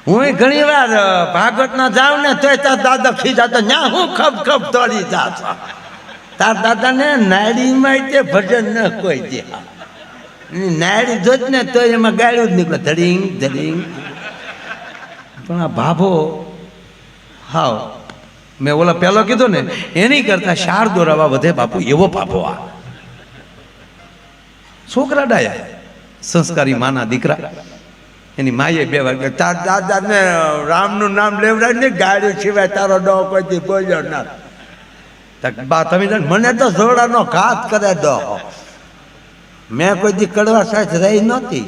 હું ઘણી વાર ભાગવત ના જાઉં ને તોય તાર દાદા ખીજાતો ન્યા હું ખપ ખપ દોડી જાતો. તાર દાદા ને નાડીમાં તે ભજન ન કોઈ દે. નાડી જોત ને તો એમાં ગાળ્યું જ નીકળે ધડીંગ ધડીંગ. પણ આ ભાભો હાવ મેં ઓલા પહેલો કીધું ને એની કરતા શાર દોરાવા વધે બાપુ એવો ભાભો આ. છોકરા ડાયા સંસ્કારી માના દીકરા. એની માએ 2 વાર તાર દાદા ને રામનું નામ લેવડાય ને ગાડી સિવાય તારો ડો કોઈ બોલ્યો ના. બા તમે મને તો જોડાનો ઘાત કરે દો. મેં કોઈ દી કડવા સાથે રહી નહોતી.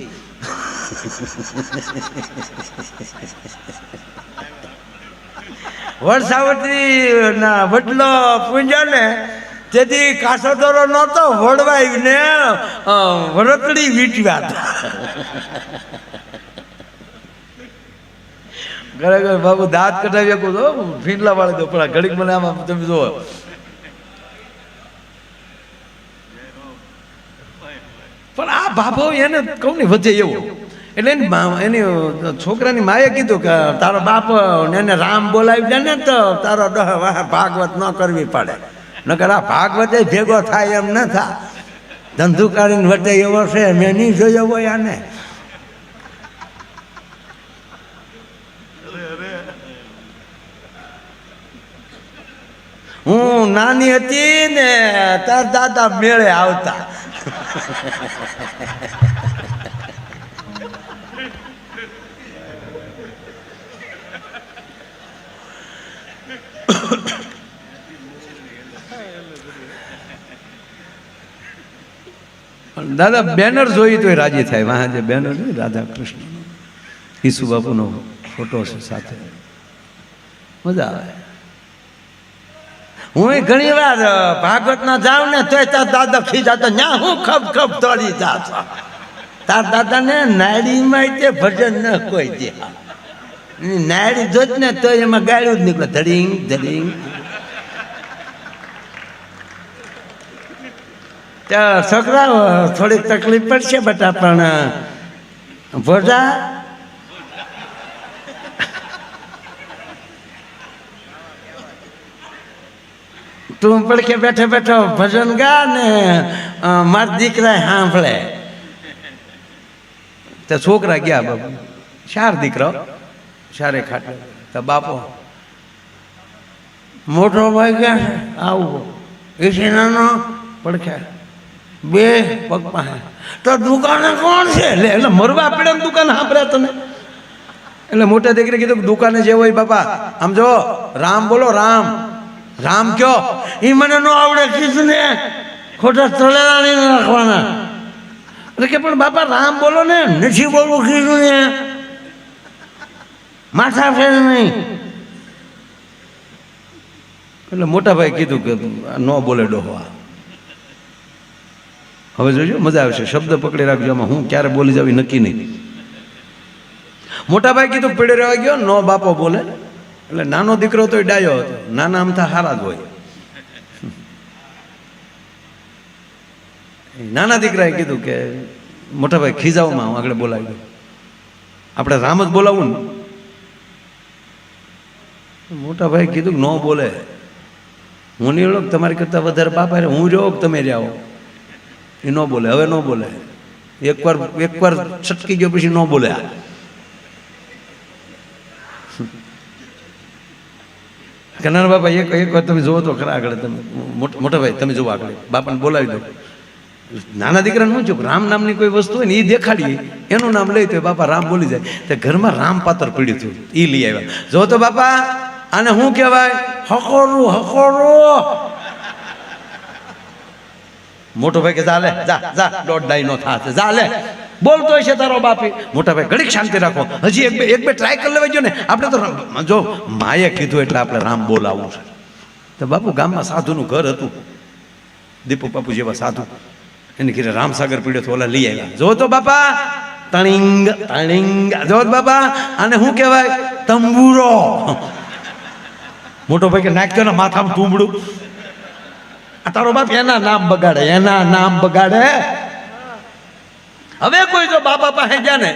વરસાવતી ના વડલો પૂંજો ને તેથી કાસો દોરો નહોતો વડવાઈ ને વરતડી વીટવ્યા હતા. ખરેખર બાબુ દાંત કઢાવી શકું તો ફીંડલા વાળી દો પણ ઘડીક મને આમાં તમે જુઓ. પણ આ ભાભો એને કહું ને વધે એવું. એટલે એની છોકરાની માએ કીધું કે તારો બાપ એને રામ બોલાવી દે ને તો તારો ભાગવત ન કરવી પડે. નકર આ ભાગવત ભેગો થાય એમ ન થાય. ધંધુકારીને વટે એવો છે મેં નહીં જોયો હોય આને. હું નાની હતી ને તાર દાદા મેળે આવતા. દાદા બેનર જોઈ તો રાજી થાય. વાહ જે બેનર છે રાધા કૃષ્ણ ઈસુ બાપુનો ફોટો છે સાથે મજા આવે. હું ઘણી વાર ભાગવત ના જાઉં ને તોય તાર દાદા ખીજાતો ન્યા હું ખપ ખપ દોડી જાતો. તાર દાદા ને નાડીમાં તે ભજન ન કોઈ દે. નાડી જોત ને તો એમાં ગાળ્યું જ નીકળે ધડીંગ ધડીંગ. છોકરા થોડીક તકલીફ પડશે બટા પણ ભોજા તું પડખે બેઠો બેઠો ભજન ગા ને મારા દીકરા સાંભળે. તો છોકરા ગયા બાપુ 4 દીકરા 4 ખાટે. તો બાપો મોટો ભાઈ ગયા છે આવું એસી નાનો પડખે 2 પગ પાસે. તો દુકાને કોણ છે એટલે મરવા પડે ને દુકાન સાંભળ્યા તમે. એટલે મોટા દીકરી કીધું દુકાને જે હોય બાપા આમ જો રામ બોલો રામ. રામ કયો એ મને ન આવડે કીધું ને ખોટા તળેલા નહીં રાખવાના. એટલે કે પણ બાપા રામ બોલો ને નથી બોલવું કીધું ને માથા ફેર નહીં. એટલે મોટા ભાઈ કીધું કે ન બોલે ડોહવા. હવે જોજો મજા આવશે. શબ્દ પકડી રાખજો. આમાં હું ક્યારે બોલી જાવ નક્કી નહીં. મોટા ભાઈ કીધું પીડે રહેવા ગયો નો બાપો બોલે. એટલે નાનો દીકરો તો ડાયો હતો. નાના અમથા હારા જ હોય. નાના દીકરાએ કીધું કે મોટા ભાઈ ખીજાવમાં હું આગળ બોલાવી દઉં. આપણે રામ જ બોલાવું ને. મોટા ભાઈ કીધું કે ન બોલે. હું નહીં ઓળખ તમારી કરતાં વધારે બાપા રે હું રહ્યો તમે રહ્યા. એ ન બોલે. હવે ન બોલે. એકવાર છટકી ગયો પછી ન બોલે. કનાર બાપા એક વાર તમે જોવો તો ખરા આગળ. તમે મોટા ભાઈ તમે જોવો આગળ બાપાને બોલાવી દો. નાના દીકરાને શું છું રામ નામની કોઈ વસ્તુ હોય ને એ દેખાડીએ એનું નામ લઈ તો બાપા રામ બોલી જાય. તો ઘરમાં રામ પાત્ર પીડ્યું હતું એ લઈ આવ્યા. જો તો બાપા આને શું કહેવાય હકોરું હકોરું. મોટો ભાઈ કે જા લે જા જા દોઢ ડાઈ નો થાશે જા લે બોલતો છે તારો બાપી. મોટા ભાઈ ઘડીક શાંતિ રાખો. હજી એક બે ટ્રાય કરી લેવા જો ને. આપણે તો જો માએ કીધું એટલે આપણે રામ બોલાવવું છે. તો બાપુ ગામમાં સાધુનું ઘર હતું. દીપુ બાપુ જેવા સાધુ એને ઘરે રામસાગર પીડ્યો તો ઓલા લઈ આવ્યા. જો તો બાપા તણિંગ તણિંગ. જો બાપા આને શું કહેવાય તંબુરો. મોટો ભાઈ કે નાખજો ને માથામાં તુંબડું. તારો બાપ એના નામ બગાડે એના નામ બગાડે. હવે કોઈ જો બાપા પાસે ગયા ને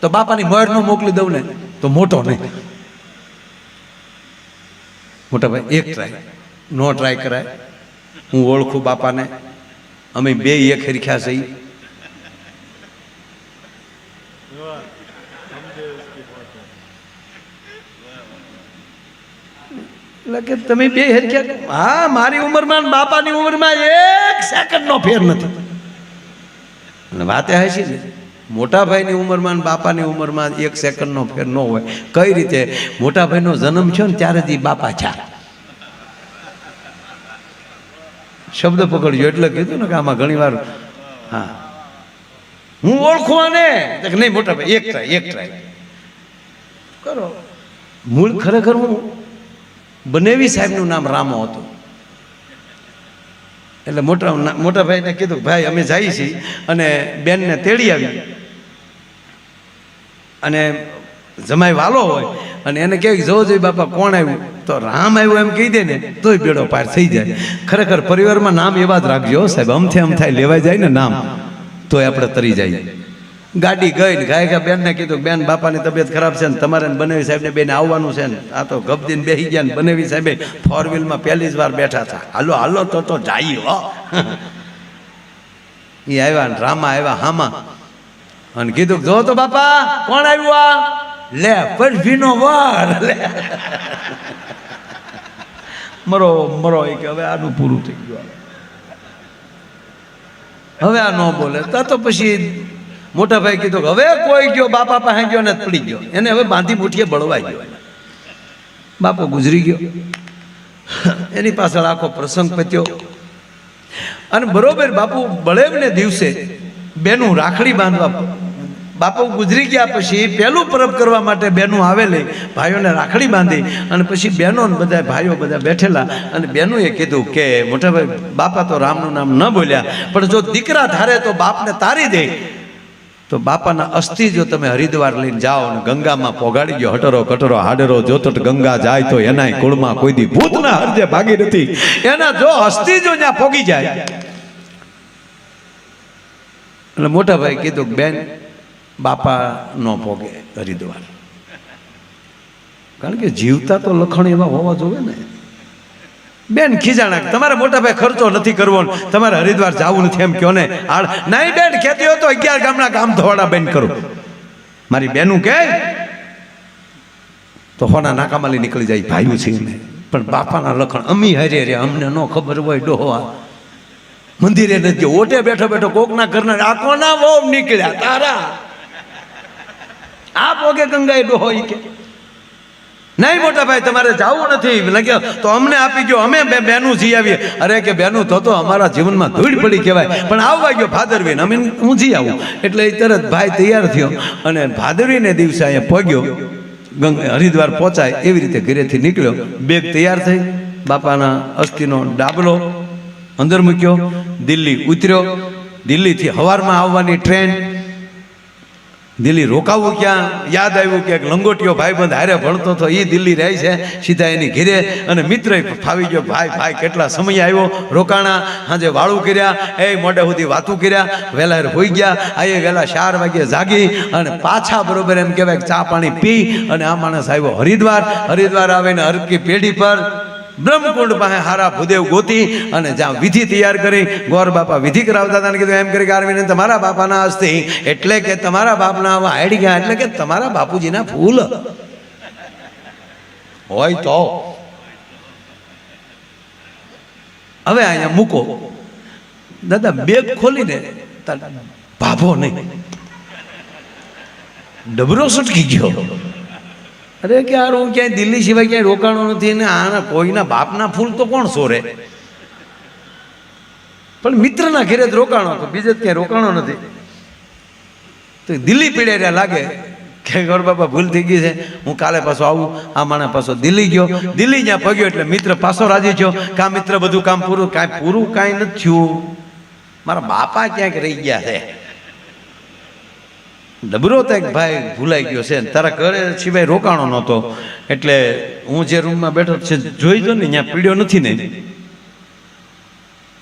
તો બાપાની મોર નો મોકલી દઉં ને તો મોટો નહીં. મોટા ભાઈ એક ટ્રાય નો ટ્રાય કરાય. હું ઓળખું બાપાને, અમે બે એક હરખ્યા છે. એટલે કે તમે બે હરખ્યા? હા, મારી ઉંમરમાં બાપાની ઉંમરમાં 1 સેકન્ડનો ફેર નથી. અને વાતે હાચી ને, મોટા ભાઈની ઉંમરમાં બાપાની ઉંમરમાં 1 સેકન્ડનો ફેર ન હોય. કઈ રીતે? મોટા ભાઈનો જન્મ થયો ને ત્યારે જ બાપા છે. શબ્દ પકડજો એટલે કીધું ને કે આમાં ઘણી વાર હા હું ઓળખું ને નહીં. મોટા ભાઈ એક ટ્રાય કરો. મૂળ ખરેખર હું બનેવી સાહેબનું નામ રામો હતું. એટલે મોટા ભાઈને કીધું ભાઈ અમે જઈએ છીએ અને બેનને તેડી આવી અને જમાઈ વાલો હોય અને એને કહે જો જોઈ બાપા કોણ આવ્યું, તો રામ આવ્યું એમ કહી દે ને તોય બેડો પાર થઈ જાય. ખરેખર પરિવારમાં નામ એવા જ રાખજો સાહેબ. અમથે અમ થાય લેવાઈ જાય ને નામ તોય આપણે તરી જાય. ગાડી ગઈ ને ગાય બેનને કીધું બેન બાપાની તબિયત ખરાબ છે ને તમારે બનેવી સાહેબને બેન આવવાનું છે ને. આ તો ગબદીને બેસી ગયા ને બનેવી સાહેબે 4 વ્હીલમાં પહેલી જ વાર બેઠા હતા. હાલો હાલો તો જાય હો. એ આવ્યા ને રામા આવ્યા હામાં અને કીધું જો તો બાપા કોણ આવ્યું આ? લે પરભીનો વાર લે મરો એ કે હવે આનું પૂરું થઈ ગયું, હવે આ ન બોલે. તો પછી મોટા ભાઈ કીધું કે હવે કોઈ ગયો બાપા પાસે ગયો ને પડી ગયો, એને હવે બાંધી મુઠીએ બળવાઈ ગયો. બાપો ગુજરી ગયો. એની પાછળ આખો પ્રસંગ પત્યો. અને બરોબર બાપુ બળેવને દિવસે બેનું રાખડી બાંધવા, બાપુ ગુજરી ગયા પછી પહેલું પરબ કરવા માટે બેનું આવેલી, ભાઈઓને રાખડી બાંધી અને પછી બહેનો બધા ભાઈઓ બધા બેઠેલા અને બહેનોએ કીધું કે મોટા ભાઈ બાપા તો રામનું નામ ન બોલ્યા, પણ જો દીકરા ધારે તો બાપને તારી દે. તો બાપાના અસ્થિ જો તમે હરિદ્વાર લઈને જાઓ ને ગંગામાં પોગાડી ગયો, હટરો કટરો હાડરો જોતટ ગંગા જાય તો એના કુળમાં કોઈ દી ભૂત ના હરજે ભાગી નથી. એના જો અસ્થિ જો ત્યાં પોગી જાય. એટલે મોટા ભાઈ કીધું બેન બાપા નો પોગે હરિદ્વાર, કારણ કે જીવતા તો લખણ એવા હોવા જોઈએ ને. બેન ખીજાણા તમારે મોટા ભાઈ ખર્ચો નથી કરવો, તમારે હરિદ્વાર જવું નથી એમ કહો ને. નહીં બેન કહેતી હોય તો 11 ગામના કામ ધોવાડા બેન કરું. મારી બેનું કહે તો હોના નાકામાલી નીકળી જાય ભાઈઓ છે ને. પણ બાપાના લખણ અમી હરે રે અમને ન ખબર હોય ડોહા મંદિરે નથી ઓટે બેઠો બેઠો કોકના ઘરના આ કોના બહુ નીકળ્યા તારા આ પોગે ગંગાએ ડોહો કે નહીં મોટા ભાઈ તમારે જવું નથી લાગ્યો તો અમને આપી ગયો, અમે બેનું જી આવીએ. અરે કે બેનું તો અમારા જીવનમાં ધૂળ પડી કહેવાય, પણ આવવા ગયો ભાદરવીને અમે હું જી આવું. એટલે એ તરત ભાઈ તૈયાર થયો અને ભાદરવીને દિવસે અહીંયા પહોંચ્યો. હરિદ્વાર પહોંચાય એવી રીતે ઘરેથી નીકળ્યો. બેગ તૈયાર થઈ, બાપાના અસ્થિનો ડાબલો અંદર મૂક્યો, દિલ્હી ઉતર્યો. દિલ્હીથી સવારમાં આવવાની ટ્રેન. દિલ્હી રોકાવું ક્યાં? યાદ આવ્યું કે લંગોટીયો ભાઈબંધ હારે ભણતો હતો એ દિલ્હી રહે છે, સીધા એની ઘેરે. અને મિત્ર ફાવી ગયો, ભાઈ કેટલા સમય આવ્યો, રોકાણા, સાંજે વાળું કર્યા, એ મોડે સુધી વાતું કર્યા, વહેલા હોઈ ગયા. આ વહેલા 4 વાગે જાગી અને પાછા બરોબર એમ કહેવાય ચા પાણી પી અને આ માણસ આવ્યો હરિદ્વાર. હરિદ્વાર આવીને હરકી પેઢી પર બ્રહ્મકુંડ પાસે હારા ભૂદેવ ગોતી અને જ્યાં વિધિ તૈયાર કરી ગોર બાપા વિધિ કરાવતા હતા. કીધું એમ કરી આરવીને તમારા બાપાના અસ્થિ એટલે કે તમારા બાપના હાડી ગયા એટલે કે તમારા બાપુજીના ફૂલ હોય તો હવે અહીંયા મૂકો. દાદા બેગ ખોલીને ભાભો નહીં, ડબરો સટકી ગયો. અરે કે યાર હું ક્યાંય દિલ્હી સિવાય ક્યાંય રોકાણો નથી ને આના કોઈના બાપના ફૂલ તો કોણ સોરે. પણ મિત્રના ઘેરે જ રોકાણો હતો, બીજે જ ક્યાંય રોકાણો નથી. તો દિલ્હી પીડ્યા લાગે કે ગોર બાપા ભૂલ થઈ ગઈ છે, હું કાલે પાછો આવું. આ માણસ પાછો દિલ્હી ગયો. દિલ્હી જ્યાં પગ્યો એટલે મિત્ર પાછો રાજી થયો. કા મિત્ર બધું કામ પૂરું? કાંઈ નથી થયું, મારા બાપા ક્યાંક રહી ગયા છે. ડબરો તો એક ભાઈ ભૂલાઈ ગયો છે, તારા ઘરે સિવાય રોકાણો નહોતો એટલે હું જે રૂમમાં બેઠો છે જોઈ જો ને ત્યાં પીડ્યો નથી ને.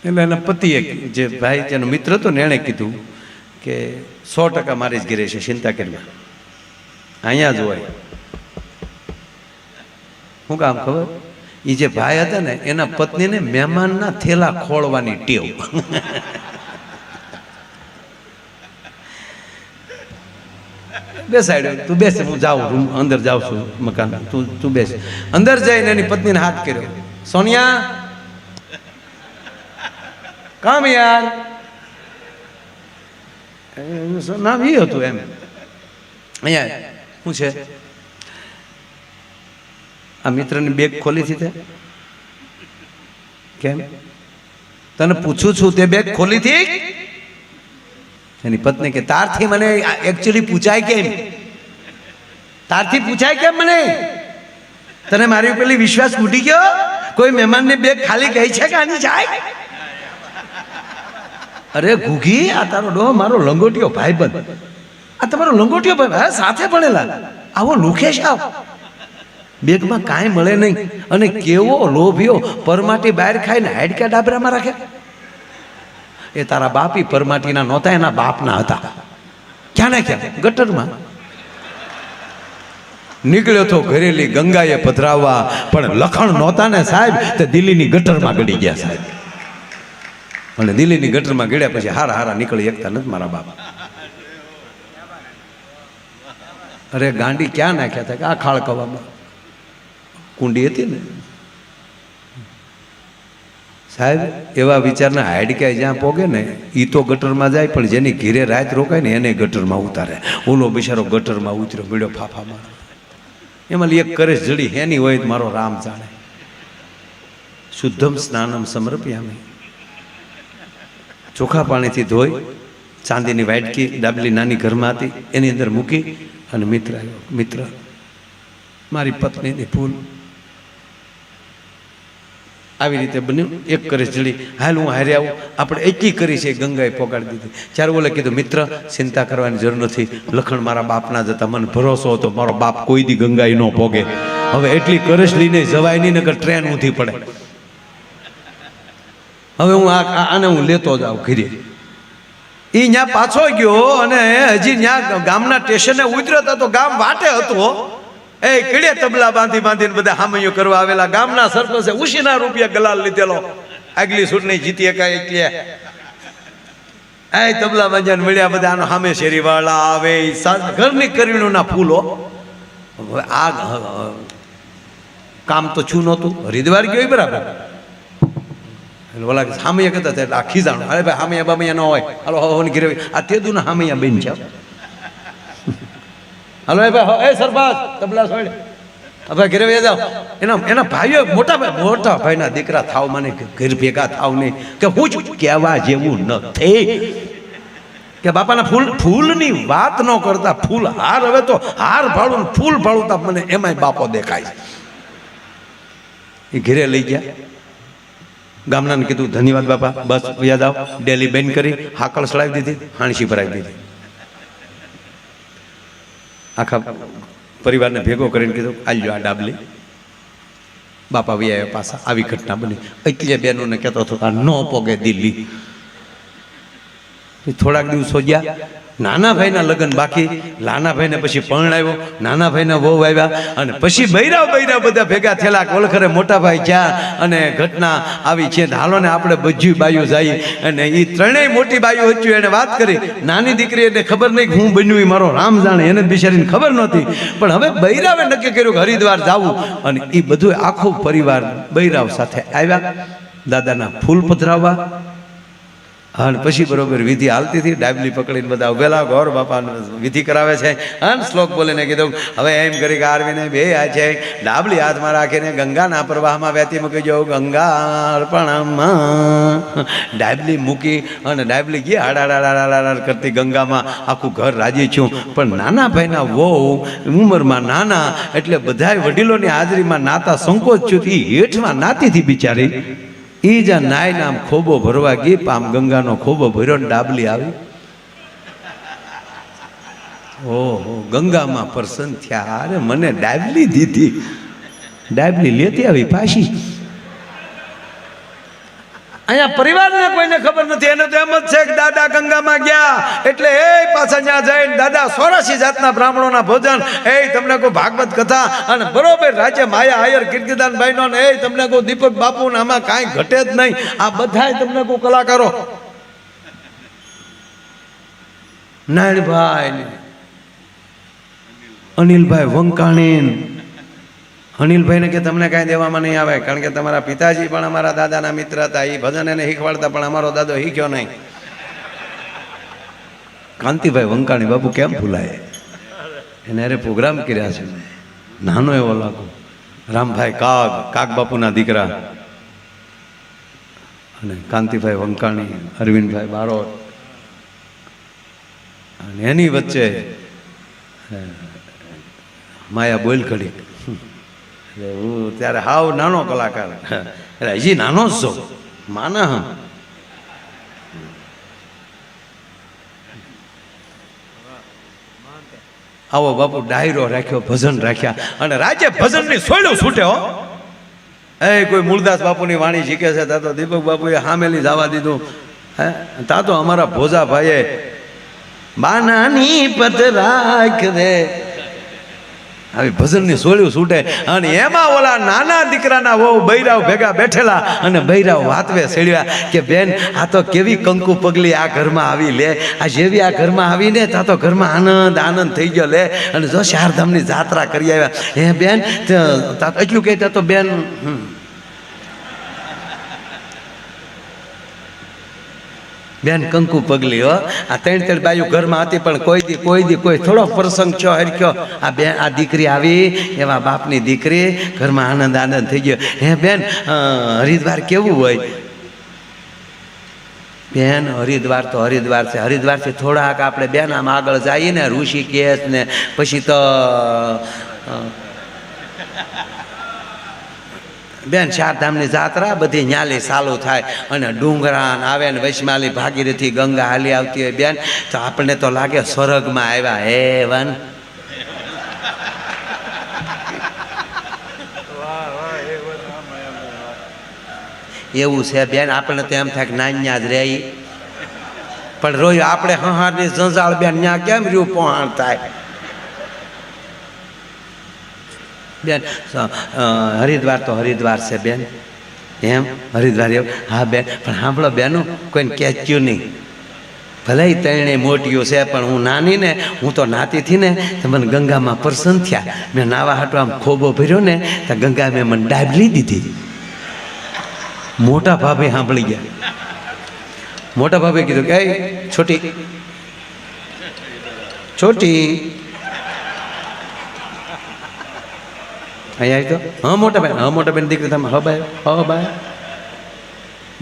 એટલે એના પતિએ જે ભાઈ જેનો મિત્ર હતો ને એણે કીધું કે 100% મારી જ ઘરે છે, ચિંતા કરી અહીંયા જ હોય. શું કામ ખબર? એ જે ભાઈ હતા ને એના પત્નીને મહેમાનના થેલા ખોળવાની ટેવ. બેસાડ્યો, તું બેસ, હું જાઉં રૂમ અંદર જાઉં છું મકાન, તું બેસ. અંદર જઈને એની પત્નીને હાથ કર્યો, સોનિયા કામ યાર. નામ એ હતું એમ. અહીંયા શું છે? આ મિત્રની બેગ ખોલી હતી તે કેમ? તને પૂછું છું, તે બેગ ખોલી હતી? એની પત્ની કે તારથી મને એકચ્યુઅલી પૂછાય કેમ? તારથી પૂછાય કેમ મને? તને મારી ઉપર વિશ્વાસ ઉઠી ગયો? કોઈ મહેમાનની બેગ ખાલી ગઈ છે કે આની જાય? અરે ઘૂઘી, આ તારો ડો મારો લંગોટિયો ભાઈબંધ, આ તમારો લંગોટિયો ભાઈ સાથે ભણેલા, આવો લુખેશ આવ. બેગમાં કાંઈ મળે નહીં અને કેવો લોભિયો પરમાટી બહાર ખાઈને હાડકા ડાબરામાં રાખે. એ તારા બાપી પરમાટીના નહોતા, એના બાપના હતા. ક્યાં ને ક્યાં ગટરમાં નીકળ્યો તો ઘરેલી ગંગાએ પધરાવવા, પણ લખણ નહોતા ને સાહેબ, તે દિલ્હીની ગટરમાં ગળી ગયા સાહેબ. અને દિલ્હીની ગટરમાં ગળ્યા પછી હારા હારા નીકળી એકતા નથી મારા બાપ. અરે ગાંડી ક્યાં નાખ્યા હતા કે આ ખાળકવામાં કુંડી હતી ને સાહેબ. એવા વિચારના હાડક્યા જ્યાં પોગે ને એ તો ગટરમાં જાય, પણ જેની ઘીરે રાત રોકાય ને એને ગટરમાં ઉતારે. ઓલો બિચારો ગટરમાં ઉતર્યો, બીડો ફાફા મારો. એમાં એક કરેશ જડી એની હોય તો મારો રામ જાણે. શુદ્ધમ સ્નાનમ સમર્પયામિ, ચોખ્ખા પાણીથી ધોઈ ચાંદીની વાટકી ડાબલી નાની ઘરમાં હતી એની અંદર મૂકી અને મિત્ર આવ્યો. મિત્ર મારી પત્નીની ભૂલ આવી રીતે બન્યું. એક કરે જડી, હાલ હું હારે આવું, આપણે એટલી કરી છે ગંગાએ પોગાડી દીધી. ચાર બોલે કીધું મિત્ર ચિંતા કરવાની જરૂર નથી, લખણ મારા બાપના જ હતા, મને ભરોસો હતો મારો બાપ કોઈ દી ગંગાઈ ન પોગે. હવે એટલી કરશ લઈને જવાય નહીં, નકર ટ્રેન ઊંધી પડે. હવે હું આને હું લેતો જાઉં ઘરે. એ ત્યાં પાછો ગયો અને હજી ત્યાં ગામના સ્ટેશને ઉતર્યો હતો તો ગામ વાટે હતો. એ કીડે તબલા બાંધી બાંધીને બધા હામૈયો કરવા આવેલા. ગામના સરપંચે ઉશીના રૂપિયા ગલાલ લીધેલો, આગલી ચૂંટણી જીતી એકાય એટલે એ તબલા બાંધ્યા મળ્યા બધા. આનો સામે શેરીવાળા આવે, ઘરની કરીણોના ફૂલો. આ કામ તો છું નહોતું, હરિદ્વાર ગયો બરાબર. ઓલા હામૈયા કહેતા હતા એટલે આ ખીજાણું, અરે ભાઈ હામૈયા બામૈયા ન હોય, હાલો હવન ઘેરે આ તેદુના હામૈયા બેન છે. હાલો એ ભાઈ, એ સરપંચ તબલા છોડ, હવે ઘેરે વહી જાઓ. એના ભાઈઓ મોટા ભાઈના દીકરા થાવ, મને ઘેર ભેગા થાવ નહીં કે હું જ કહેવા જેવું નથી કે બાપાના ફૂલની વાત ન કરતા. ફૂલ હાર, હવે તો હાર ભાડું ફૂલ ભાડું મને એમાંય બાપો દેખાય. એ ઘેરે લઈ ગયા. ગામનાને કીધું ધન્યવાદ બાપા, બસ યાદ આવ. ડેલી બેન કરી, હાકળ સડાવી દીધી, હાણસી ભરાવી દીધી. આખા પરિવારને ભેગો કરીને કીધું આલ્યો આ ડાબલી. બાપા વૈયા પાછા. આવી ઘટના બની. એટલે બહેનોને કહેતો હતો આ ન પોગે દિલ્હી. થોડાક દિવસો ગયા, નાના ભાઈના લગ્ન બાકી. નાના ભાઈને પછી પરણાવ્યો, નાના ભાઈના વહુ આવ્યા અને પછી બૈરા બધા ભેગા થયેલા. ઓળખરે મોટા ભાઈ ગયા અને ઘટના આવી છે. હાલો ને આપણે બધી બાયું જઈએ. અને એ ત્રણેય મોટી બાયું હતી. એને વાત કરી. નાની દીકરી એને ખબર નહીં કે હું બન્યું, એ મારો રામ જાણે, એને બિચારીને ખબર નહોતી. પણ હવે બૈરાવે નક્કી કર્યું કે હરિદ્વાર જવું. અને એ બધું આખો પરિવાર બૈરાવ સાથે આવ્યા દાદાના ફૂલ પધરાવવા. અને પછી બરોબર વિધિ હાલતી હતી. ડાબલી પકડીને બધા ઉભેલા, ગૌર બાપા વિધિ કરાવે છે. અને શ્લોક બોલીને કીધું હવે એમ કરી કે આરવીને બે આ છે, ડાબલી હાથમાં રાખીને ગંગાના પ્રવાહમાં વહેતી મૂકી જાઉં. ગંગા અર્પણમાં ડાબલી મૂકી અને ડાબલી ગઈ હાડાડાડાડાડા કરતી ગંગામાં. આખું ઘર રાજી છું. પણ નાના ભાઈના વહુ ઉંમરમાં નાના એટલે બધાય વડીલોની હાજરીમાં નાતા સંકોચ છું. એ હેઠમાં નાતી હતી બિચારી. એ જ્યાં નાય આમ ખોબો ભરવા ગઈ, આમ ગંગાનો ખોબો ભર્યો ને ડાબલી આવી. ઓહો, ગંગામાં પ્રસન્ન થયા. અરે મને ડાબલી દીધી. ડાબલી લેતી આવી પાછી. અહીંયા પરિવારને કોઈને ખબર નથી. એને તો એમ જ છે કે દાદા ગંગામાં ગયા એટલે એ પાછા ત્યાં જઈને દાદા 84 જાતના બ્રાહ્મણોના ભોજન, એ તમને કોઈ ભાગવત કથા, અને બરોબર રાજ્ય માયા આયર કીર્તિદાનભાઈ નો, એ તમને કોઈ દીપક બાપુ ને આમાં કાંઈ ઘટે જ નહીં. આ બધાય તમને કોઈ કલાકારો, નારાયણભાઈ, અનિલભાઈ વંકાણી, અનિલભાઈને કે તમને કાંઈ દેવામાં નહીં આવે, કારણ કે તમારા પિતાજી પણ અમારા દાદાના મિત્ર હતા, એ ભજન એને શીખવાડતા, પણ અમારો દાદો શીખ્યો નહીં. કાંતિભાઈ વંકાણી બાપુ કેમ ભૂલાય, એને અરે પ્રોગ્રામ કર્યા છે, નાનો એવો લાગુ. રામભાઈ કાગ બાપુના દીકરા, અને કાંતિભાઈ વંકાણી, અરવિંદભાઈ બારોટ, અને એની વચ્ચે માયા બોલ ઘડી. હું ત્યારે હાવ નાનો કલાકાર, એટલે હજી નાનો જ છો માના. આવો બાપુ ડાયરો રાખ્યો, ભજન રાખ્યા, અને રાજ્ય ભજનની સોયલું છૂટે હો. એ કોઈ મૂળદાસ બાપુની વાણી શીખે છે, તા તો દીપક બાપુએ હામેલી જવા દીધું. હે તા તો અમારા ભોજા ભાઈએ બાનાની પત રાખ દે, આવી ભજનની સોળ્યું છૂટે. અને એમાં ઓલા નાના દીકરાના વહુ બૈરાવ ભેગા બેઠેલા, અને બૈરાવ વાતવે સેડ્યા કે બેન આ તો કેવી કંકુ પગલી આ ઘરમાં આવી લે, આ જેવી આ ઘરમાં આવીને તા તો ઘરમાં આનંદ થઈ ગયો લે, અને જો ચારધામની જાત્રા કરી આવ્યા. હે બેન એટલું કહેતા તો બેન બેન કંકુ પગલી હો. આ 3 બાયું ઘરમાં હતી, પણ કોઈ થોડો પ્રસંગ થયો હરખ્યો, આ બેન આ દીકરી આવી, એવા બાપની દીકરી, ઘરમાં આનંદ થઈ ગયો. હે બેન હરિદ્વાર કેવું હોય? બેન હરિદ્વાર તો હરિદ્વાર છે, હરિદ્વારથી થોડાક આપણે બેન આમ આગળ જઈએ ને ઋષિકેશ ને, પછી તો બેન ચારધામની જાત્રા બધી ન્યાલી ચાલુ થાય, અને ડુંગરા આવે ને વૈષ્માલી ભાગીરથી ગંગા હાલી આવતી હોય બેન, તો આપણને તો લાગે સ્વર્ગમાં આવ્યા. હે વન એવું છે બેન, આપણને તો એમ થાય કે નાન્યા જ રહી, પણ રોય આપણે હહારની જંજાળ બેન ત્યાં કેમ રહ્યું પહોંચ થાય બેન. હરિદ્વાર તો હરિદ્વાર છે બેન, એમ હરિદ્વાર એવું. હા બેન, પણ સાંભળો બેનું, કોઈને કહેચ્યું નહીં, ભલે 3 મોટીઓ છે, પણ હું નાની ને, હું તો નાતીથી ને તો મને ગંગામાં પ્રસન્ન થયા. મેં નાવા હાટો આમ ખોબો ભર્યો ને, તો ગંગા મેં મને ડાબલી દીધી. મોટા ભાભી સાંભળી ગયા. મોટા ભાભી કીધું કે છોટી અહીંયા તો હા મોટા બેન દીકરી તમે બાય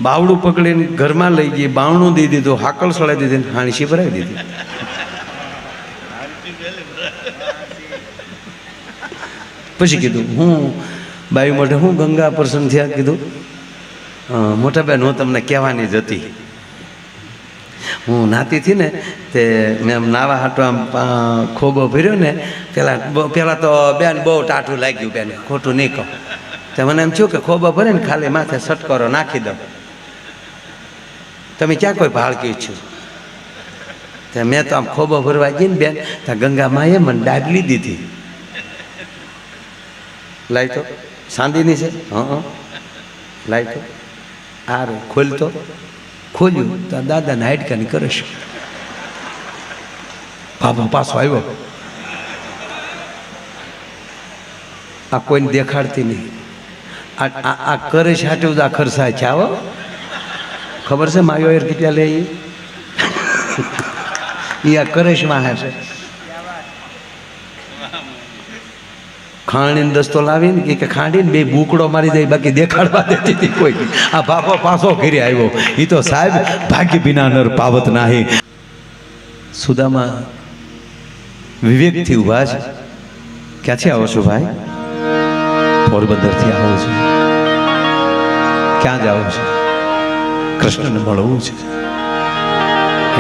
બાવડું પકડીને ઘરમાં લઈ ગઈ, બાવણું દઈ દીધું, હાકલ સળાઈ દીધી, હાણસી ભરાવી દીધી. પછી કીધું હું બાયું મોઢે હું ગંગા પ્રસન્ન થયા. કીધું મોટા બેન હું તમને કહેવાની જ હતી, હું નાતી હતી ને તે મેં નાવા હાટો આમ ખોબો ભર્યો ને, પહેલાં તો બેન બહુ ટાઢું લાગ્યું, બેન ખોટું નહીં કહું. તો મને એમ થયું કે ખોબો ભરે ને ખાલી માથે સટકોરો નાખી દો, તમે ક્યાં કોઈ ભાળકી છું. તો મેં તો આમ ખોબો ભરવા ગઈ ને બેન, ત્યાં ગંગા માએ મને ડાબલી દીધી. લાઈ તો સાંદીની છે, લાઈ તો આ રે ખોલતો, ખોલ્યું તો દાદાને હાડકાની કરીશ. બાબા પાછો આવ્યો, આ કોઈને દેખાડતી નહીં, આ કરે છે હાટું આ ખર્ચાય છે. આવો ખબર છે માયો એર કેટલા લે એ આ કરે છે વાહે છે. ખાંડીને દસ્તો લાવીને કે ખાંડીને બે બુકડો મારી જાય, બાકી દેખાડવા દેતી હતી કોઈ. આ બાપો પાછો ઘરે આવ્યો. એ તો સાહેબ ભાગ્ય વિના નર પાવત નાહી. સુદામા વિવેકથી ઊભા છે. ક્યાંથી આવો છો ભાઈ? પોરબંદરથી આવો છો. ક્યાં જાઓ છો? કૃષ્ણને મળવું છે.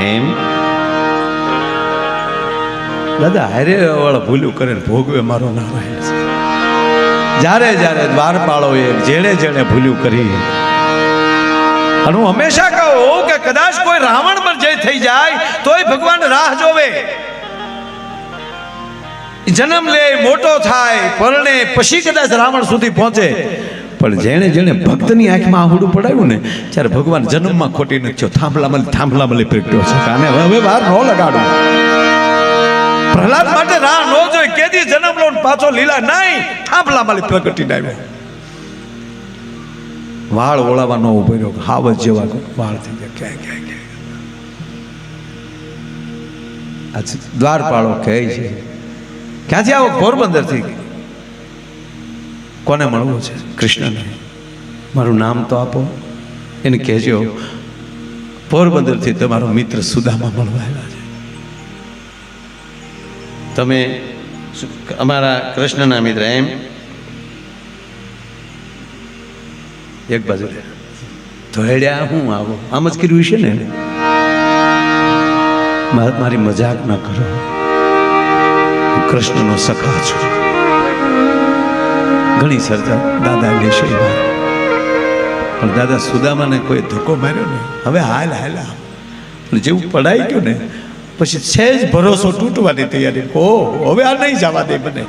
એમ દાદા હારે વાળા ભૂલ્યું કરે ભોગવે મારો નારાયણ છે. જ્યારે દ્વારપાળોએ જેણે ભૂલ્યું કરી અને હું હંમેશા કહું કે કદાચ કોઈ રાવણ પર જય થઈ જાય તોય ભગવાન રાહ જોવે, જન્મ લે, મોટો થાય, પરણે, પછી કદાચ રાવણ સુધી પહોંચે. પણ જેણે જેણે ભક્તની આંખમાં આહુડું પડાવ્યું ને ત્યારે ભગવાન જન્મમાં ખોટી નથી. થાંભલામાં પ્રગટ્યો છે. આને હવે વાર ન લગાડું. પ્રહલાદ માટે રાહ ન જોઈ, કેદી જન્મ લો પાછો લીલા નહીં, થાંભલામાં પ્રગટીને આવ્યો. વાળ ઓળાવાનો ઉભો રહ્યો, હાવજ જેવા વાળ થઈ ગયા. ક્યાં આજ દ્વારપાળો કહે છે, ક્યાંથી આવો? પોરબંદર થી. કોને મળવું છે? કૃષ્ણને. મારું નામ તો આપો. એને કહેજો પોરબંદર થી તમારો મિત્ર સુદામા મળવા આવ્યા છે. તમે અમારા કૃષ્ણના મિત્ર એમ? એક બાજુ ધોળ્યા હું આવો, આમ જ કર્યું છે ને. મારી મજાક ના કરો, હું કૃષ્ણનો સખા છું. ઘણી સર્જા દાદા લેશે, પણ દાદા સુદામાને કોઈ ધક્કો માર્યો ને, હવે હાલ જેવું પડાઈ ગયું ને પછી સહેજ ભરોસો તૂટવાની તૈયારી. ઓ હવે આ નહીં જવા દે મને.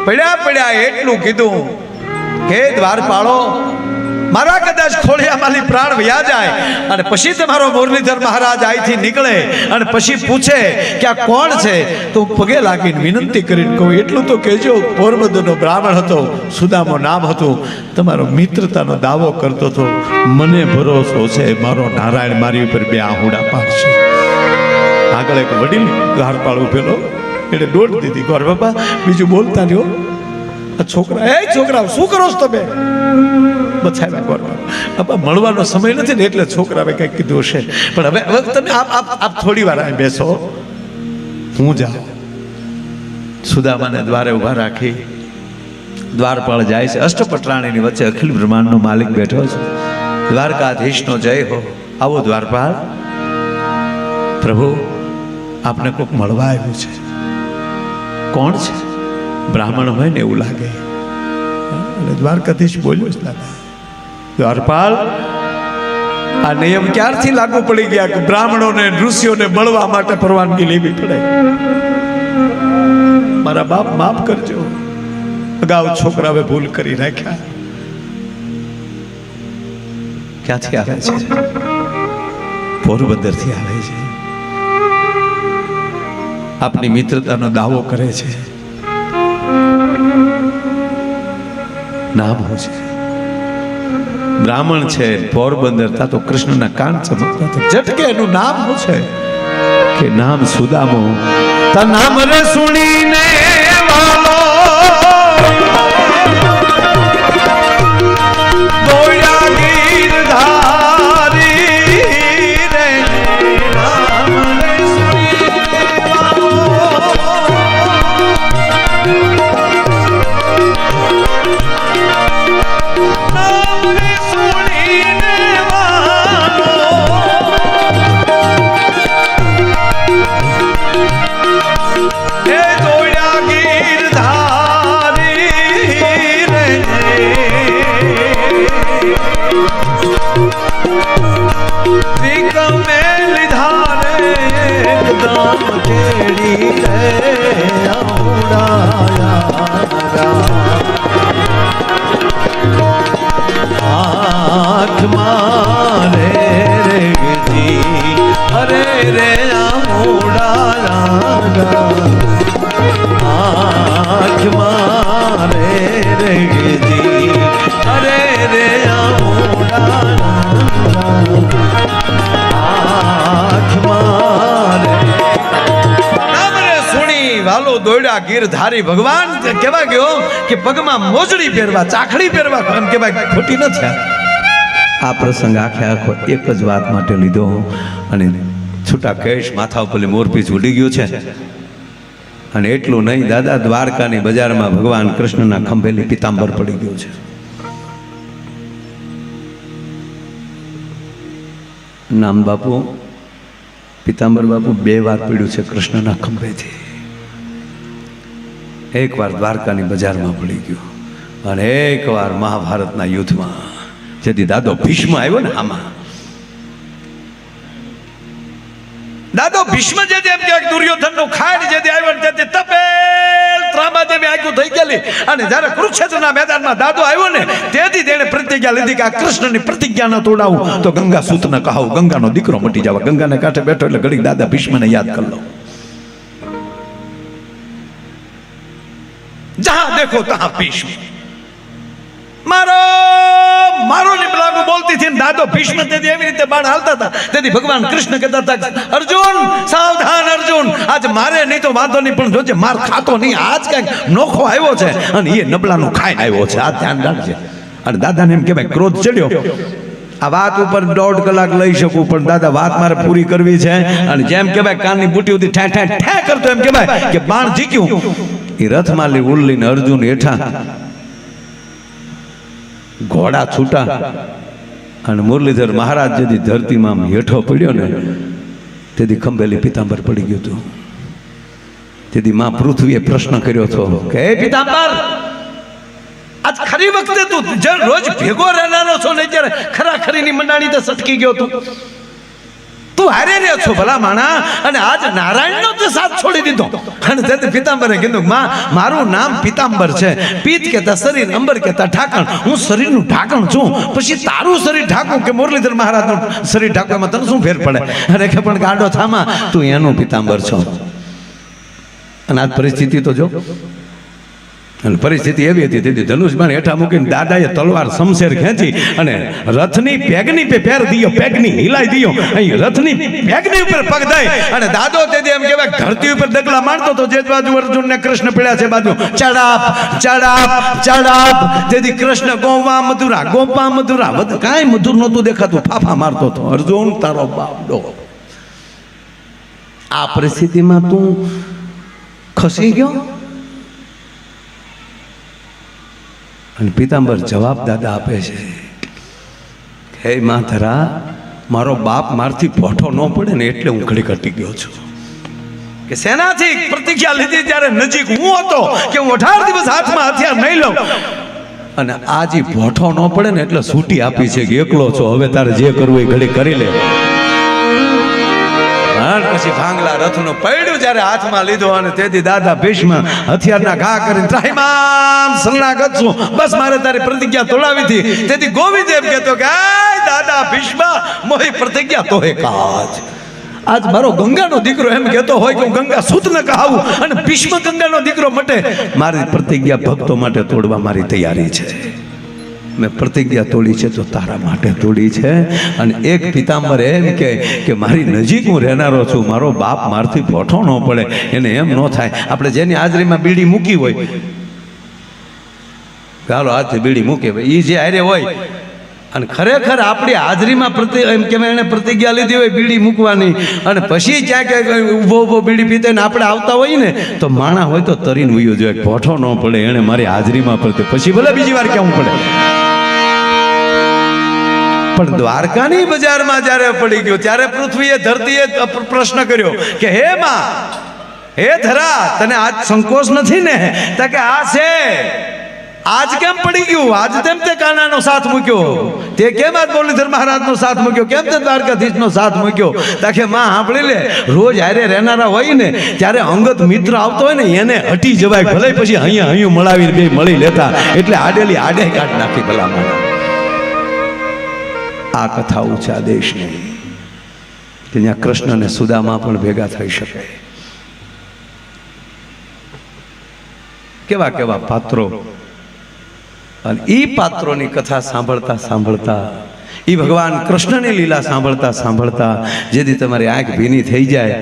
પડ્યા એટલું કીધું કે દ્વારપાળો, મારા કદાચ ખોળિયામાંથી પ્રાણ વયા જાય અને પછી તમારો મુરલીધર મહારાજ અહીંથી નીકળે અને પછી પૂછે કે આ કોણ છે, તો પગે લાગીને વિનંતી કરીને કહું એટલું તો કહેજો, પોરબંદરનો બ્રાહ્મણ હતો, સુદામો નામ હતું, તમારો મિત્રતાનો દાવો કરતો હતો. મને ભરોસો છે મારો નારાયણ મારી ઉપર બે આહુડા પાડશે. આગળ એક વડીલ દ્વારપાળ ઉભેલો, એને દોડ દીધી. ગોર બાપા બીજું બોલતા રહ્યો. છોકરા, એ છોકરા શું કરો છો તમે? બચાવ્યા ગોર બાપા, મળવાનો સમય નથી ને એટલે છોકરાએ કંઈક કીધું હશે. પણ હવે તમે આપ થોડી વાર અહીં બેસો, હું જાઉં. સુદામાને દ્વારે ઉભા રાખી દ્વારપાળ જાય છે. અષ્ટપટરાણીની વચ્ચે અખિલ બ્રહ્માંડનો માલિક બેઠો છે. દ્વારકાધીશનો જય હો. આવો દ્વારપાળ. પ્રભુ આપને કોઈક મળવા આવ્યું છે. કોણ છે? બ્રાહ્મણ હોય ને એવું લાગે. અને દ્વારકાધીશ બોલ્યો છે, દાદા દ્વારપાળ, આ નિયમ ક્યારથી લાગુ પડી ગયા કે બ્રાહ્મણોને ઋષિઓને મળવા માટે પરવાનગી લેવી પડે? મારા બાપ માફ કરજો, અગાઉ છોકરાએ ભૂલ કરી નાખ્યા. ક્યાંથી આવે છે? પોરબંદર થી આવે છે. આપની મિત્રતાનો દાવો કરે છે. નામ શું છે? બ્રાહ્મણ છે, પોરબંદર. તા તો કૃષ્ણના કાન ચમકતા હતા. ઝટકે એનું નામ શું છે? કે નામ સુદામો. તા નામ રે સુણીને વાલો દોડ્યા ગીરધારી રે. નામ રે સુણીને વાલો દોડ્યા ગીરધારી. ભગવાન કેવા ગયો કે પગમાં મોજડી પહેરવા, ચાખડી પહેરવા કેવાય ખોટી ન થયા. આ પ્રસંગ આખે આખો એક જ વાત માટે લીધો અને છૂટા કેશ માથા ઉપર મોરપીછ ઉડી ગયું છે. અને એટલું નહીં, દાદા દ્વારકાની બજારમાં ભગવાન કૃષ્ણના ખંભેલી પિતાંબર પડી ગયું છે. નામ બાપુ, પિતાંબર બાપુ 2 વાર પડ્યું છે કૃષ્ણના ખંભેથી. એક વાર દ્વારકાની બજારમાં પડી ગયું. અને એકવાર મહાભારતના યુદ્ધમાં જેથી દાદો ભીષ્મ આવ્યો ને આમાં દાદો ભીષ્મ જે એમ કે દુર્યોધનનું ખાડ જેથી આવ્યો ને તેથી તપેલ ત્રાંબા જેવી આખું થઈ ગયેલી અને જ્યારે કુરુક્ષેત્રના મેદાનમાં દાદો આવ્યો ને તેથી તેણે પ્રતિજ્ઞા લીધી કે આ કૃષ્ણની પ્રતિજ્ઞા ન તોડાવું તો ગંગા સૂત ન કહાવું, ગંગાનો દીકરો મટી જાવ. ગંગાને કાંઠે બેઠો એટલે ઘડીક દાદા ભીષ્મને યાદ કરી લો. જહાં દેખો તહાં ભીષ્મ, મારો મારો નિબલાગુ બોલતી હતી ને દાદો ભીષ્મ તેથી એવી રીતે બાણ હાલતા હતા. તેથી ભગવાન કૃષ્ણ કહેતા હતા, અર્જુન સાવધાન અર્જુન, આજ મારે નહીં તો વાંધો નહીં પણ જોજે માર ખાતો નહીં, આજ કઈક નોખો આવ્યો છે અને એ નબળાનું ખાઈને આવ્યો છે, આ ધ્યાન રાખજે. અને દાદાને એમ કહેવાય ક્રોધ ચડ્યો. આ વાત ઉપર 1.5 કલાક લઈ શકું પણ દાદા વાત મારે પૂરી કરવી છે. અને જેમ કહેવાય કાનની બુટી ઉધી ઠે ઠે ઠે કરતો એમ કહેવાય કે બાણ જીક્યું. એ રથમાં લી ઉલ્લીને અર્જુન હેઠા, ઘોડા છૂટા અને મુરલીધર મહારાજ જેથી ધરતીમાં હેઠો પડ્યો ને તેથી ખંભેલી પિતાંબર પડી ગયું હતું. તેથી માં પૃથ્વીએ પ્રશ્ન કર્યો હતો કે હે પિતાંબર, આજ ખરી વખતે તું રોજ ભેગો રહેનારો છો ને જ્યારે ખરાખરીની મંડાણી તો સટકી ગયો તું હારે રહ્યો છો ભલા માણા, અને આજ નારાયણનો તે સાથ છોડી દીધો. અને તેથી પિતાંબરે કીધું માં મારું નામ પિતાંબર છે, પિત્ત કહેતા શરીર, અંબર કહેતા ઢાંકણ, હું શરીરનું ઢાંકણ છું, પછી તારું શરીર ઢાંકું કે મુરલીધર મહારાજનું શરીર ઢાંકું, એમાં તને શું ફેર પડે? અરે કે પણ ગાંડો થામા, તું એનું પિતાંબર છો. અને આજ પરિસ્થિતિ તો જો, અને પરિસ્થિતિ એવી હતી તેથી ધનુષબાણ હેઠા મૂકીને દાદાએ તલવાર શમશેર ખેંચી અને રથની પેગની પે પેર દીયો, પેગની હિલાઈ દીયો, અહીં રથની પેગની ઉપર પગ દઈ અને દાદો તેથી એમ કહેવાય ધરતી ઉપર ડગલા મારતો તો જે બાજુ અર્જુનને કૃષ્ણ પડ્યા છે બાજુ ચડાપ ચડાપ ચડાપ. તેથી કૃષ્ણ ગોવા મધુરા ગોપા મધુરા, કાંઈ મધુર નહોતું દેખાતું, ફાફા મારતો હતો. અર્જુન તારો બાપડો, આ પરિસ્થિતિમાં તું ખસી ગયો? અને પિતાંબર જવાબ દાદા આપે છે, હે મા ધરા, મારો બાપ મારથી ભોઠો ન પડે ને એટલે હું ઘડી કટી ગયો છું. કે સેનાથી પ્રતિજ્ઞા લીધી ત્યારે નજીક હું હતો કે હું 18 દિવસ હાથમાં હથિયાર નહીં લઉં, અને આજ ભોઠો ન પડે ને એટલે છૂટી આપી છે કે એકલો છો, હવે તારે જે કરવું એ ઘડી કરી લે. પછી ભાંગલા રથનું પૈડું જ્યારે હાથમાં લીધો અને તેથી દાદા ભીષ્મ હથિયારના ઘા કરીને ત્રાહિમામ શરણાગત છું, બસ મારે તારી પ્રતિજ્ઞા તોડાવી હતી. તેથી ગોવિંદ એમ કહેતો કે દાદા ભીષ્મ મોહી પ્રતિજ્ઞા તો હે કાજ. આજ મારો ગંગાનો દીકરો એમ કહેતો હોય કે હું ગંગા સૂત ન કહાવું અને ભીષ્મ ગંગાનો દીકરો મટે, મારી પ્રતિજ્ઞા ભક્તો માટે તોડવા મારી તૈયારી છે. મેં પ્રતિજ્ઞા તોડી છે તો તારા માટે તોડી છે. અને એક પિતાંબર એમ કે મારી નજીક હું રહેનારો છું, મારો બાપ મારથી ભોઠો ન પડે, એને એમ ન થાય. આપણે જેની હાજરીમાં બીડી મૂકી હોય, ચાલો હાથથી બીડી મૂકે, એ જે હારે હોય અને ખરેખર આપણી હાજરીમાં એમ કે એને પ્રતિજ્ઞા લીધી હોય બીડી મૂકવાની, અને પછી ક્યાંક ઊભો બીડી પીતે ને આપણે આવતા હોય ને તો માણા હોય તો તરીને વયો જોઈએ, ભોઠો ન પડે, એને મારી હાજરીમાં પ્રત્યે પછી ભલે બીજી વાર કેવું પડે. પણ દ્વારકાની બજારમાં જ્યારે પડી ગયો ત્યારે પૃથ્વીએ ધરતીએ પ્રશ્ન કર્યો કે હે માં, હે ધરા, તને આજ સંકોચ નથી ને? કે આ છે. આજ કેમ પડી ગયું? આજ તેમ તે કાનાનો સાથ મૂક્યો, તે કેમ આજ મુરલીધર મહારાજનો સાથ મૂક્યો, કેમ તે દ્વારકાધીશનો સાથ મૂક્યો? તાકે માં સાંભળી લે, રોજ હારે રહેનારા હોય ને ત્યારે અંગત મિત્ર આવતો હોય ને એને હટી જવાય, ભલે પછી અહીંયા અહીં મળાવીને બે મળી લેતા, એટલે આડેલી આડે કાઢ નાખી ભલામાં. આ કથાઓ છે આ દેશની કે જ્યાં કૃષ્ણ અને સુદામા પણ ભેગા થઈ શકે. કેવા કેવા પાત્રો, અને એ પાત્રોની કથા સાંભળતા સાંભળતા, એ ભગવાન કૃષ્ણની લીલા સાંભળતા સાંભળતા જેથી તમારી આંખ ભીની થઈ જાય.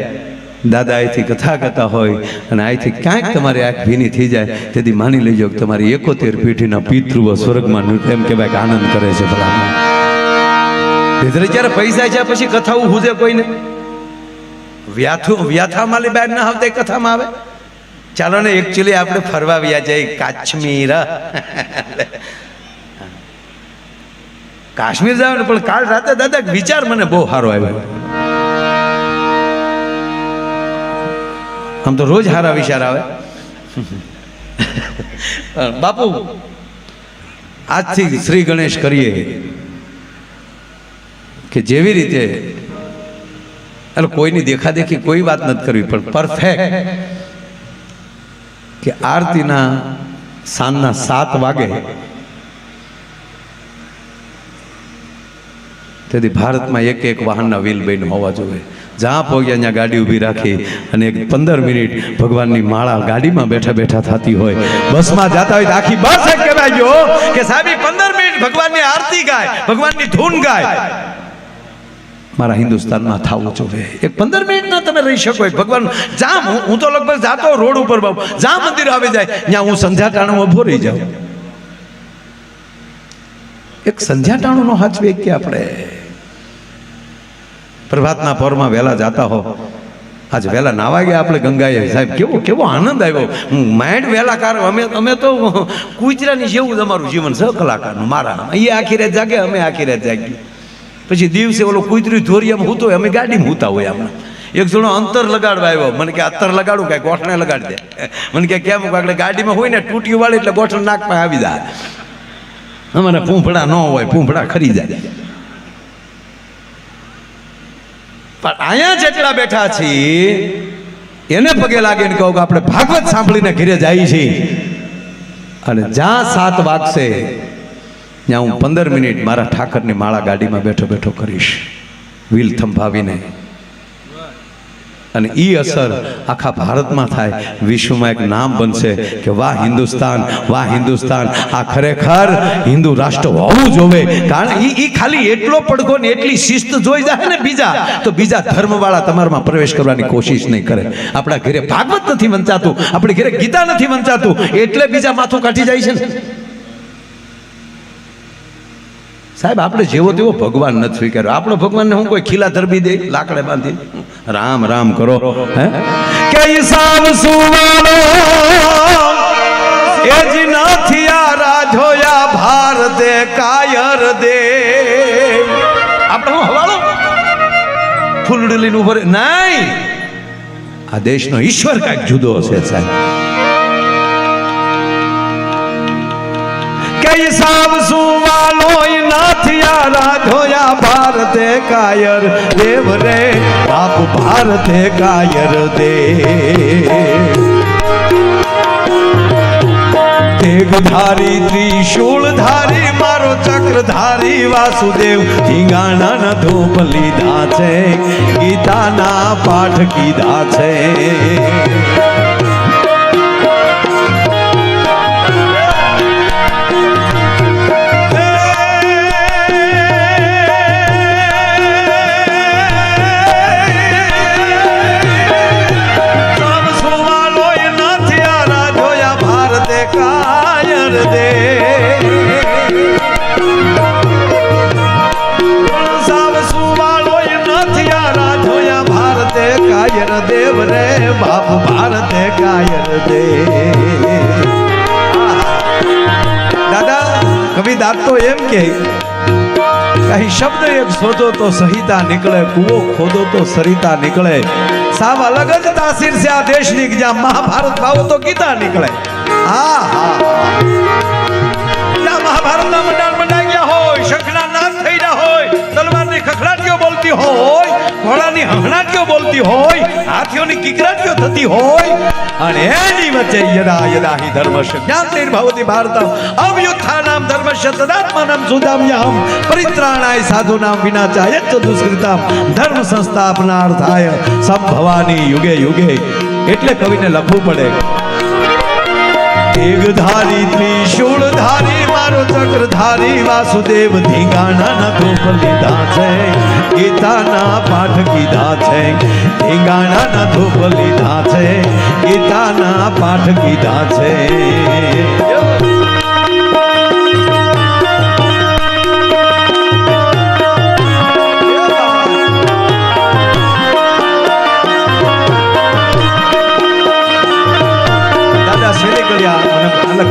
દાદા અહીંથી કથા કરતા હોય અને અહીંથી ક્યાંક તમારી આંખ ભીની થઈ જાય, તેથી માની લેજો કે તમારી 71 પેઢીના પિતૃઓ સ્વર્ગમાં એમ કહેવાય કે આનંદ કરે છે. ભલા જ્યારે પૈસા છે પછી કથાઓ હુજે કોઈને વ્યાથા માલી બહાર ના આવતા કથામાં આવે. ચાલો ને એકચ્યુઅલી આપણે ફરવા વ્યા જઈએ કાશ્મીર. કાશ્મીર જાવ ને, પણ કાલ રાતે દાદા વિચાર મને બહુ સારો આવ્યો. આમ તો રોજ સારા વિચાર આવે. બાપુ આજથી શ્રી ગણેશ કરીએ કે જેવી રીતે એટલે કોઈની દેખાદેખી કોઈ વાત નથી કરવી, પણ પરફેક્ટ કે આરતીના સાંજના 7 વાગે તેથી ભારતમાં એક વાહનના વ્હીલ બન હોવા જોઈએ. જ્યાં પહોંચ્યા ત્યાં ગાડી ઊભી રાખી અને એક 15 મિનિટ ભગવાનની માળા ગાડીમાં બેઠા બેઠા થતી હોય, બસમાં જતા હોય તો આખી બસ એક કહેવાય ગયો કે સાહેબ 15 મિનિટ ભગવાનની આરતી ગાય, ભગવાનની ધૂન ગાય. મારા હિન્દુસ્તાનમાં થવું જોઈએ. એક 15 મિનિટ ના તમે રહી શકો ભગવાન. જ્યાં હું તો લગભગ જાતો રોડ ઉપર બાબુ જ્યાં મંદિર આવી જાય ત્યાં હું સંધ્યા ટાણું ઊભો રહી જાઉં. એક સંધ્યા ટાણું નો હાચવે કે આપણે પ્રભાતના પરમાં વહેલા જાતા હો. આજે વહેલા નાવા ગયા આપણે ગંગાએ, સાહેબ કેવો આનંદ આવ્યો. માઇન્ડ વહેલા કાર અમે તો કૂતરાની જેવું અમારું જીવન છે કલાકારનું. મારા એ આખી રાત જાગે, અમે આખી રાત જાગીએ. પછી દિવસે ઓલો કૂતરી ધોરિયામાં હૂતો હોય, અમે ગાડીમાં હૂતા હોય. આમાં એક જણો અંતર લગાડવા આવ્યો. મને કે અત્તર લગાડું કાંઈ ગોઠણે લગાડી દે. મને કે કેમ? આપણે ગાડીમાં હોય ને ટૂટી વાળી એટલે ગોઠણ નાકમાં આવી જાય. અમારે પૂંફડા ન હોય, પૂંફડા ખરી જાય. પણ અહીંયા જેટલા બેઠા છીએ એને પગે લાગીને કહું કે આપણે ભાગવત સાંભળીને ઘરે જઈએ છીએ. અને જ્યાં 7 વાગશે ત્યાં હું 15 મિનિટ મારા ઠાકરની માળા ગાડીમાં બેઠો બેઠો કરીશ, વ્હીલ થંભાવીને. અને એ અસર આખા ભારતમાં થાય, વિશ્વમાં એક નામ બનશે કે વાહ હિન્દુસ્તાન, વાહ હિન્દુસ્તાન. આ ખરેખર હિન્દુ રાષ્ટ્ર હોવું જોવે. કારણ એ ખાલી એટલો પડઘો ને એટલી શિસ્ત જોઈ જાય ને બીજા, તો બીજા ધર્મવાળા તમારામાં પ્રવેશ કરવાની કોશિશ નહીં કરે. આપણા ઘરે ભાગવત નથી વંચાતું, આપણી ઘરે ગીતા નથી વંચાતું, એટલે બીજા માથું કાઢી જાય છે ને. સાહેબ આપણે જેવો તેવો ભગવાન નથી સ્વીકાર્યો. આપણો ભગવાનને હું કોઈ ખીલા ધરબી દે, લાકડે બાંધી રામ રામ કરો. હે કે સામ સુવાનો એ જ નથી આ રાજોયા ભારતે કાયર દે. આપણે હું હવાલો ફૂલડી લઈને ઉભો નહીં. આ દેશનો ઈશ્વર કાંઈક જુદો છે સાહેબ. કે સામ સુવાનો નાથિયા રાધોયા ભારતે કાયર દેવ રે, બાપ ભારતે કાયર દે. તેગધારી ત્રિશૂળધારી મારો ચક્રધારી વાસુદેવ, હિંગાણા ધૂપ લીધા છે, ગીતાના પાઠ કીધા છે. દેવ રે બાપ ભારતે કાયર દે. દાદા કવિ દાદ તો એમ કે કઈ શબ્દ એક શોધો તો સહિતા નીકળે, કૂવો ખોદો તો સરિતા નીકળે. સાવ અલગ જ તાસીર છે આ દેશની, જ્યાં મહાભારત ભાવો તો ગીતા નીકળે. હા હા મહાભારતના મંડાણ મંડાઈ ગયા હોય, શંખના નાદ થઈ રહ્યા હોય, તલવારની ખખડાટીઓ બોલતી હોય, ઘોડાની હંહણાટીઓ બોલતી હોય, હાથીઓની કિકરાટીઓ થતી હોય, અને એની વચ્ચે યદા યદા હિ ધર્મસ્ય જ્ઞાતિર્ભવતિ ભારતમ અવયુત્થાનામ ધર્મસ્ય તદાત્માનામ સુધામ્યહમ પરિત્રાણાય સાધુનામ વિનાચાયચ દુષ્કૃતામ ધર્મ સંસ્થાપનાર્થાય સંભવાની યુગે યુગે. એટલે કવિને લખવું પડે તેગધારી ત્રિશૂળધારી મારો ચક્રધારી વાસુદેવ, ધીંગાણા ધૂપ લીધા છે, ગીતાના પાઠ કીધા છે. ધીંગાણા ધૂપ લીધા છે, ગીતાના પાઠ કીધા છે.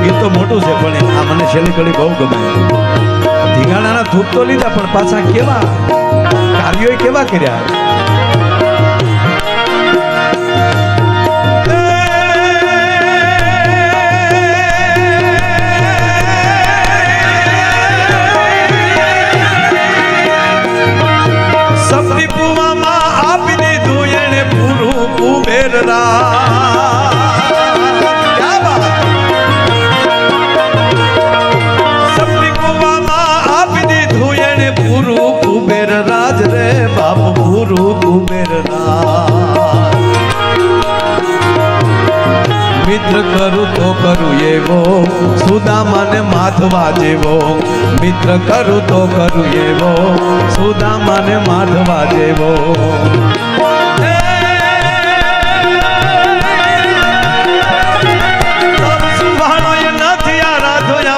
ગીત તો મોટું છે પણ આ મને છેલ્લી ઘડી બહુ ગમે. ધીંગાણાના ધૂપ તો લીધા પણ પાછા કેવા કાર્યો કેવા કર્યા. મિત્ર કરું તો કરું એવો સુદામાને માધવા જેવો મિત્ર કરું તો કરું એવો સુદામાને માધવા જેવો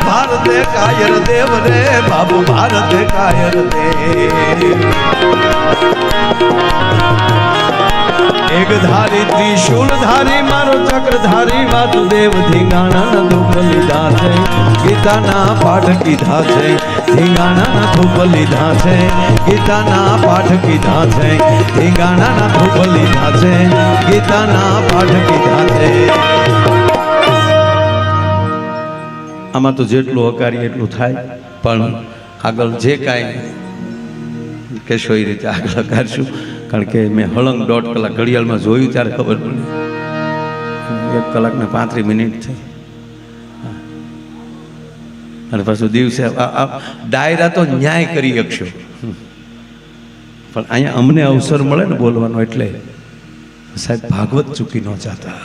ભારતે કાયર દેવ રે બાબુ ભારતે કાયર દેવ એક ધારી ત્રિશૂળ ધારી મારો ચક્રધારી વાસુદેવ ધીંગાણા ધૂપ લીધા છે ગીતાના પાઠ કીધા છે ધીંગાણા ધૂપ લીધા છે ગીતાના પાઠ કીધા છે ધીંગાણા ધૂપ લીધા છે ગીતાના પાઠ કીધા છે આમાં તો જેટલું હકારીએ એટલું થાય પણ આગળ જે કાંઈ કહેશો એ રીતે આગળ હકારશું કારણ કે મેં હળંગ 1.5 કલાક ઘડિયાળમાં જોયું ત્યારે ખબર પડી 1 કલાકને 35 મિનિટ થઈ અને પાછું દિવસે ડાયરા તો ન્યાય કરી શકશો પણ અહીંયા અમને અવસર મળે ને બોલવાનો એટલે સાહેબ ભાગવત ચૂકી ન જાતા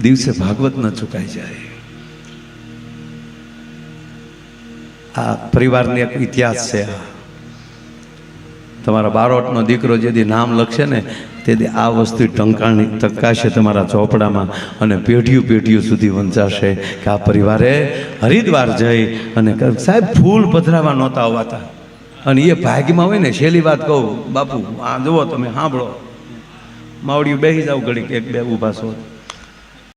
દિવસે ભાગવત ન ચૂકાઈ જાય આ પરિવારની એક ઇતિહાસ છે તમારા બારોટનો દીકરો જેથી નામ લખશે ને તેથી આ વસ્તુ ટંકાશે તમારા ચોપડામાં અને પેઢીઓ સુધી વંચાશે કે આ પરિવારે હરિદ્વાર જઈ અને સાહેબ ફૂલ પધરાવા નહોતા હોવાતા અને એ ભાગ્યમાં હોય ને છેલ્લી વાત કહું બાપુ આ જુઓ તમે સાંભળો માવડિયું બેસી જાવ ઘડીક 1-2 ઊભા છો